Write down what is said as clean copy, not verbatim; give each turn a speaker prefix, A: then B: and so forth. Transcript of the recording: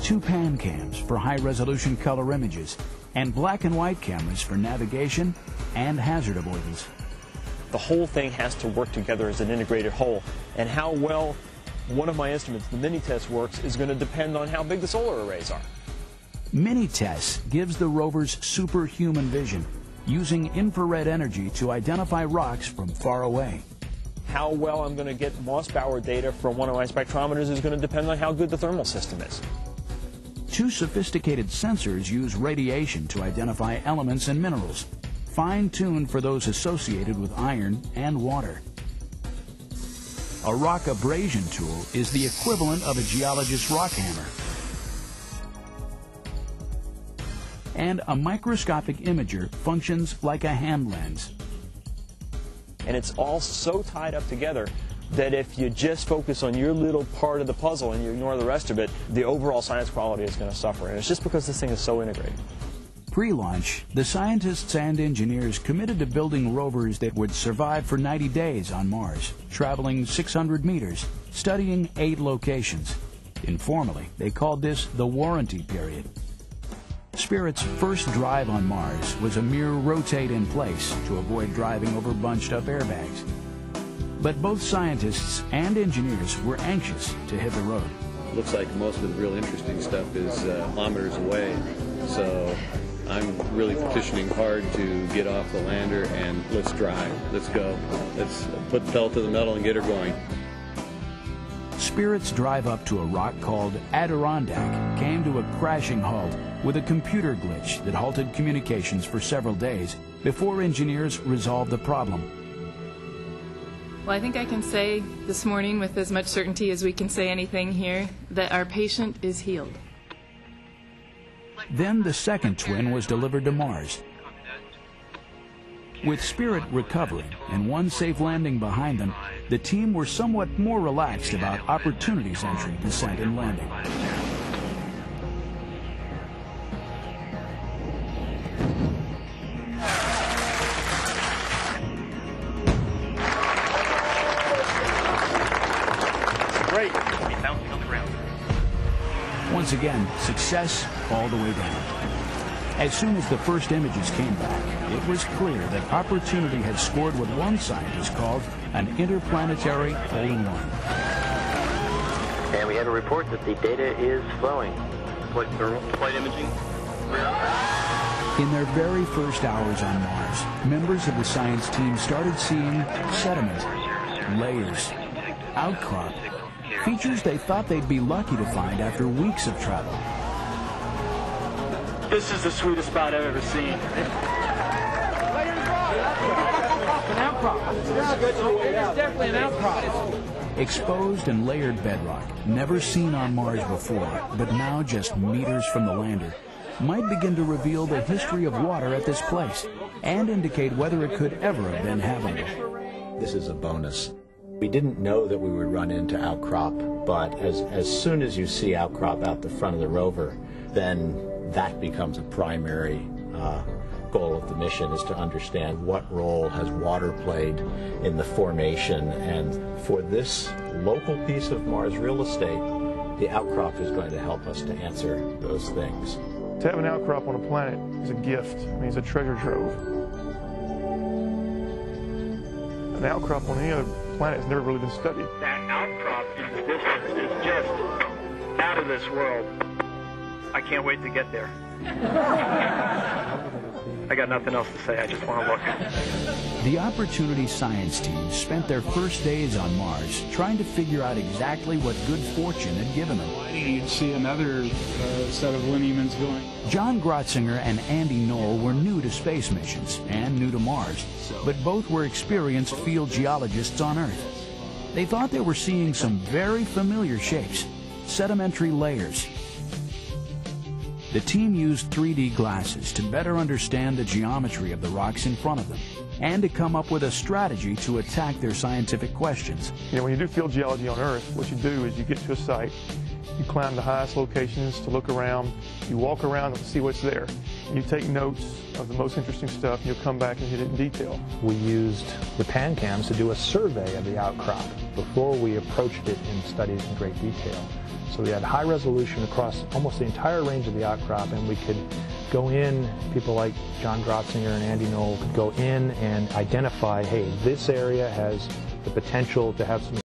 A: 2 pan cams for high-resolution color images, and black and white cameras for navigation and hazard avoidance.
B: The whole thing has to work together as an integrated whole, and how well one of my instruments, the Mini-Test, works is going to depend on how big the solar arrays are.
A: Mini-Test gives the rovers superhuman vision, using infrared energy to identify rocks from far away.
B: How well I'm going to get Mossbauer data from one of my spectrometers is going to depend on how good the thermal system is.
A: 2 sophisticated sensors use radiation to identify elements and minerals, fine-tuned for those associated with iron and water. A rock abrasion tool is the equivalent of a geologist's rock hammer. And a microscopic imager functions like a hand lens.
B: And it's all so tied up together that if you just focus on your little part of the puzzle and you ignore the rest of it, the overall science quality is going to suffer. And it's just because this thing is so integrated.
A: Pre-launch, the scientists and engineers committed to building rovers that would survive for 90 days on Mars, traveling 600 meters, studying 8 locations. Informally, they called this the warranty period. Spirit's first drive on Mars was a mere rotate in place to avoid driving over bunched-up airbags. But both scientists and engineers were anxious to hit the road.
C: Looks like most of the real interesting stuff is kilometers away, so I'm really petitioning hard to get off the lander and let's drive. Let's go. Let's put the pedal to the metal and get her going.
A: Spirit's drive up to a rock called Adirondack came to a crashing halt with a computer glitch that halted communications for several days before engineers resolved the problem.
D: Well, I think I can say this morning with as much certainty as we can say anything here that our patient is healed.
A: Then the second twin was delivered to Mars. With Spirit recovering and one safe landing behind them, the team were somewhat more relaxed about Opportunity's entry, descent, and landing.
B: Great. He's bouncing on the ground.
A: Once again, success all the way down. As soon as the first images came back, it was clear that Opportunity had scored what one scientist called an interplanetary hole-in-one.
E: And we have a report that the data is flowing.
B: Flight imaging.
A: In their very first hours on Mars, members of the science team started seeing sediment, layers, outcrop, features they thought they'd be lucky to find after weeks of travel.
F: This is the sweetest spot I've ever seen. An outcrop. It's definitely an outcrop.
A: Exposed and layered bedrock, never seen on Mars before, but now just meters from the lander, might begin to reveal the history of water at this place and indicate whether it could ever have been habitable.
G: This is a bonus. We didn't know that we would run into outcrop, but as soon as you see outcrop out the front of the rover, then that becomes a primary goal of the mission, is to understand what role has water played in the formation. And for this local piece of Mars real estate, the outcrop is going to help us to answer those things.
H: To have an outcrop on a planet is a gift. I mean, it's a treasure trove. An outcrop on any other planet has never really been studied.
F: That outcrop in the distance is just out of this world. I can't wait to get there. I got nothing else to say. I just want to look.
A: The Opportunity science team spent their first days on Mars trying to figure out exactly what good fortune had given them.
I: You'd see another set of lineaments going.
A: John Grotzinger and Andy Knoll were new to space missions and new to Mars, but both were experienced field geologists on Earth. They thought they were seeing some very familiar shapes, sedimentary layers. The team used 3D glasses to better understand the geometry of the rocks in front of them and to come up with a strategy to attack their scientific questions.
H: You know, when you do field geology on Earth, what you do is you get to a site, you climb the highest locations to look around, you walk around and see what's there. You take notes of the most interesting stuff, and you'll come back and hit it in detail.
J: We used the pan cams to do a survey of the outcrop before we approached it and studied it in great detail. So we had high resolution across almost the entire range of the outcrop, and we could go in, people like John Drotzinger and Andy Knoll could go in and identify, hey, this area has the potential to have some